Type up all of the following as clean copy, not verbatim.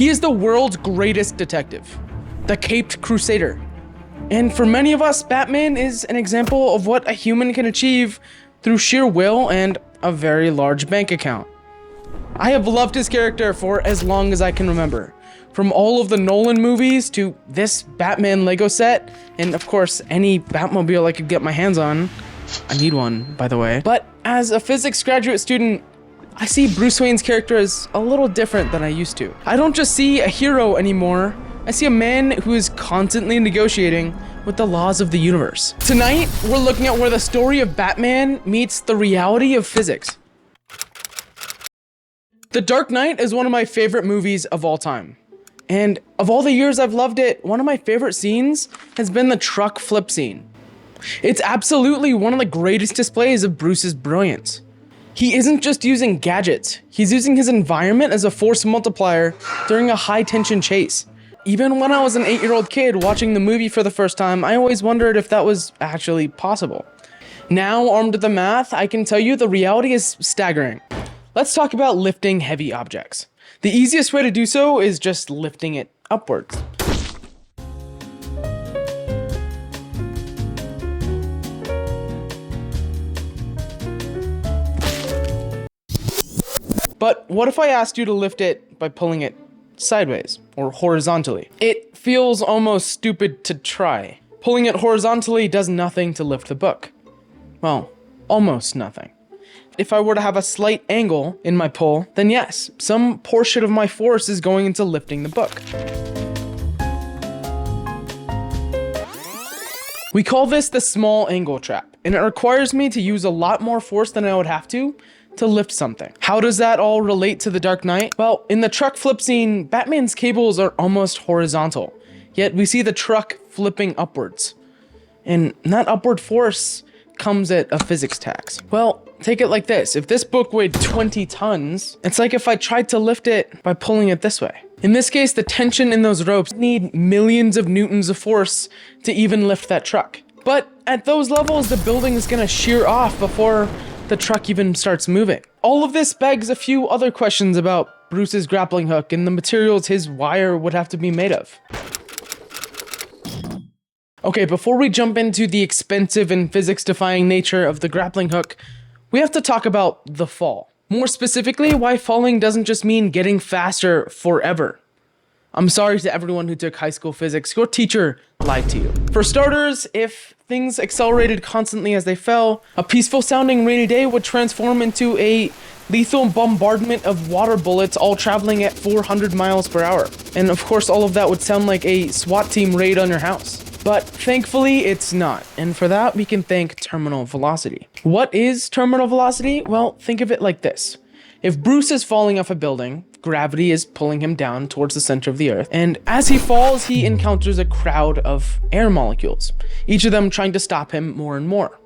He is the world's greatest detective, the Caped Crusader. And for many of us, Batman is an example of what a human can achieve through sheer will and a very large bank account. I have loved his character for as long as I can remember. From all of the Nolan movies to this Batman Lego set, and of course any Batmobile I could get my hands on. I need one, by the way. But as a physics graduate student, I see Bruce Wayne's character as a little different than I used to. I don't just see a hero anymore, I see a man who is constantly negotiating with the laws of the universe. Tonight, we're looking at where the story of Batman meets the reality of physics. The Dark Knight is one of my favorite movies of all time. And of all the years I've loved it, one of my favorite scenes has been the truck flip scene. It's absolutely one of the greatest displays of Bruce's brilliance. He isn't just using gadgets, he's using his environment as a force multiplier during a high-tension chase. Even when I was an 8-year-old kid watching the movie for the first time, I always wondered if that was actually possible. Now, armed with the math, I can tell you the reality is staggering. Let's talk about lifting heavy objects. The easiest way to do so is just lifting it upwards. But what if I asked you to lift it by pulling it sideways or horizontally? It feels almost stupid to try. Pulling it horizontally does nothing to lift the book. Well, almost nothing. If I were to have a slight angle in my pull, then yes, some portion of my force is going into lifting the book. We call this the small angle trap, and it requires me to use a lot more force than I would have to lift something. How does that all relate to the Dark Knight? Well, in the truck flip scene, Batman's cables are almost horizontal, yet we see the truck flipping upwards. And that upward force comes at a physics tax. Well, take it like this. If this book weighed 20 tons, it's like if I tried to lift it by pulling it this way. In this case, the tension in those ropes need millions of newtons of force to even lift that truck. But at those levels, the building is gonna shear off before the truck even starts moving. All of this begs a few other questions about Bruce's grappling hook and the materials his wire would have to be made of. Okay, before we jump into the expensive and physics-defying nature of the grappling hook, we have to talk about the fall. More specifically, why falling doesn't just mean getting faster forever. I'm sorry to everyone who took high school physics, your teacher lied to you. For starters, if things accelerated constantly as they fell, a peaceful sounding rainy day would transform into a lethal bombardment of water bullets all traveling at 400 miles per hour. And of course, all of that would sound like a SWAT team raid on your house. But thankfully, it's not. And for that, we can thank terminal velocity. What is terminal velocity? Well, think of it like this. If Bruce is falling off a building, gravity is pulling him down towards the center of the earth. And as he falls, he encounters a crowd of air molecules, each of them trying to stop him more and more.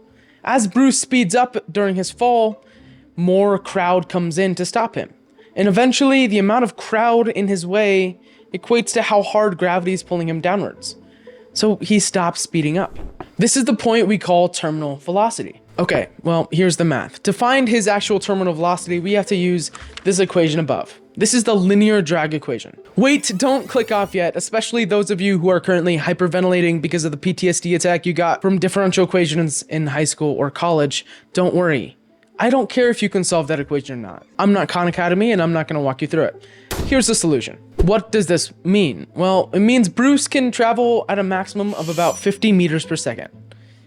As Bruce speeds up during his fall, more crowd comes in to stop him. And eventually, the amount of crowd in his way equates to how hard gravity is pulling him downwards. So he stops speeding up. This is the point we call terminal velocity. Okay, well, here's the math. To find his actual terminal velocity, we have to use this equation above. This is the linear drag equation. Wait, don't click off yet, especially those of you who are currently hyperventilating because of the PTSD attack you got from differential equations in high school or college. Don't worry. I don't care if you can solve that equation or not. I'm not Khan Academy and I'm not gonna walk you through it. Here's the solution. What does this mean? Well, it means Bruce can travel at a maximum of about 50 meters per second,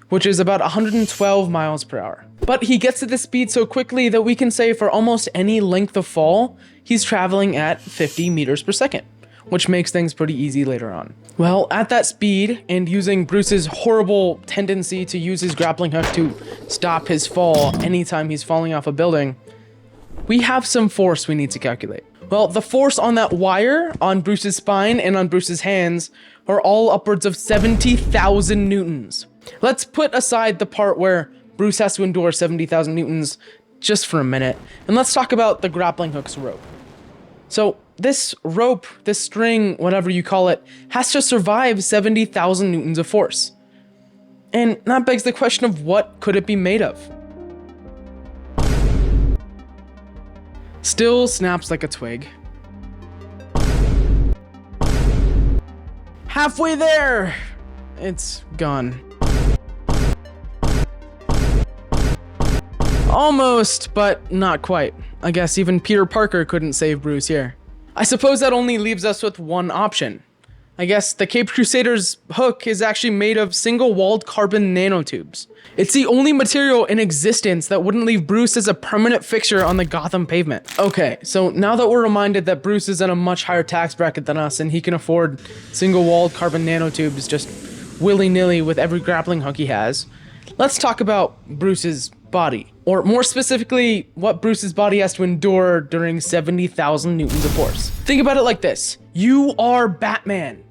which is about 112 miles per hour. But he gets to this speed so quickly that we can say for almost any length of fall, he's traveling at 50 meters per second, which makes things pretty easy later on. Well, at that speed, and using Bruce's horrible tendency to use his grappling hook to stop his fall anytime he's falling off a building, we have some force we need to calculate. Well, the force on that wire, on Bruce's spine, and on Bruce's hands are all upwards of 70,000 newtons. Let's put aside the part where Bruce has to endure 70,000 newtons just for a minute, and let's talk about the grappling hook's rope. So this rope, this string, whatever you call it, has to survive 70,000 newtons of force. And that begs the question of what could it be made of? Still snaps like a twig. halfway there. It's gone. Almost, but not quite. I guess even Peter Parker couldn't save Bruce here. I suppose that only leaves us with one option. I guess the Caped Crusader's hook is actually made of single-walled carbon nanotubes. It's the only material in existence that wouldn't leave Bruce as a permanent fixture on the Gotham pavement. Okay, so now that we're reminded that Bruce is in a much higher tax bracket than us and he can afford single-walled carbon nanotubes just willy-nilly with every grappling hook he has, let's talk about Bruce's body. Or more specifically, what Bruce's body has to endure during 70,000 newtons of force. Think about it like this. You are Batman,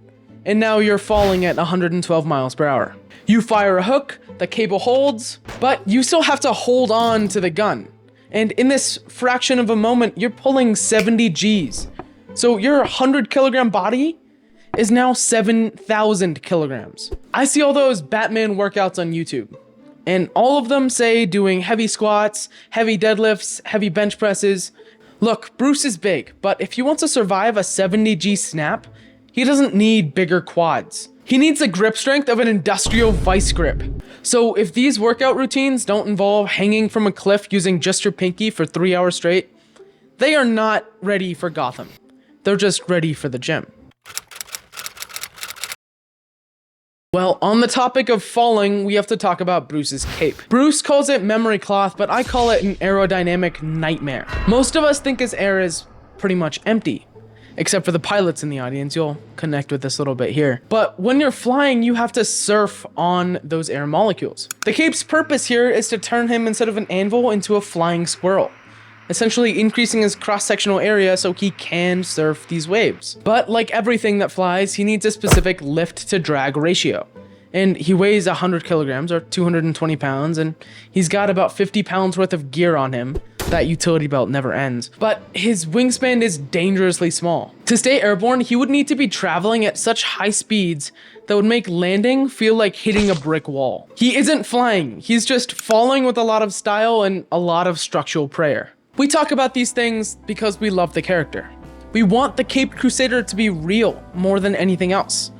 and now you're falling at 112 miles per hour. You fire a hook, the cable holds, but you still have to hold on to the gun. And in this fraction of a moment, you're pulling 70 Gs. So your 100 kilogram body is now 7,000 kilograms. I see all those Batman workouts on YouTube, and all of them say doing heavy squats, heavy deadlifts, heavy bench presses. Look, Bruce is big, but if he wants to survive a 70 G snap, he doesn't need bigger quads. He needs the grip strength of an industrial vice grip. So if these workout routines don't involve hanging from a cliff using just your pinky for 3 hours straight, they are not ready for Gotham. They're just ready for the gym. Well, on the topic of falling, we have to talk about Bruce's cape. Bruce calls it memory cloth, but I call it an aerodynamic nightmare. Most of us think his air is pretty much empty, except for the pilots in the audience. You'll connect with this a little bit here. But when you're flying, you have to surf on those air molecules. The cape's purpose here is to turn him instead of an anvil into a flying squirrel, essentially increasing his cross-sectional area so he can surf these waves. But like everything that flies, he needs a specific lift-to-drag ratio. And he weighs 100 kilograms or 220 pounds, and he's got about 50 pounds worth of gear on him. That utility belt never ends. But his wingspan is dangerously small. To stay airborne, he would need to be traveling at such high speeds that would make landing feel like hitting a brick wall. He isn't flying, he's just falling with a lot of style and a lot of structural prayer. We talk about these things because we love the character. We want the Caped Crusader to be real more than anything else.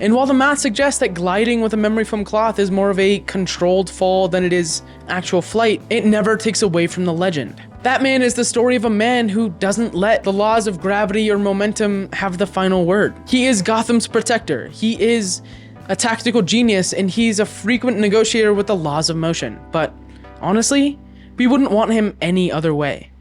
And while the math suggests that gliding with a memory foam cloth is more of a controlled fall than it is actual flight, it never takes away from the legend. Batman is the story of a man who doesn't let the laws of gravity or momentum have the final word. He is Gotham's protector. He is a tactical genius, and he's a frequent negotiator with the laws of motion. But honestly, we wouldn't want him any other way.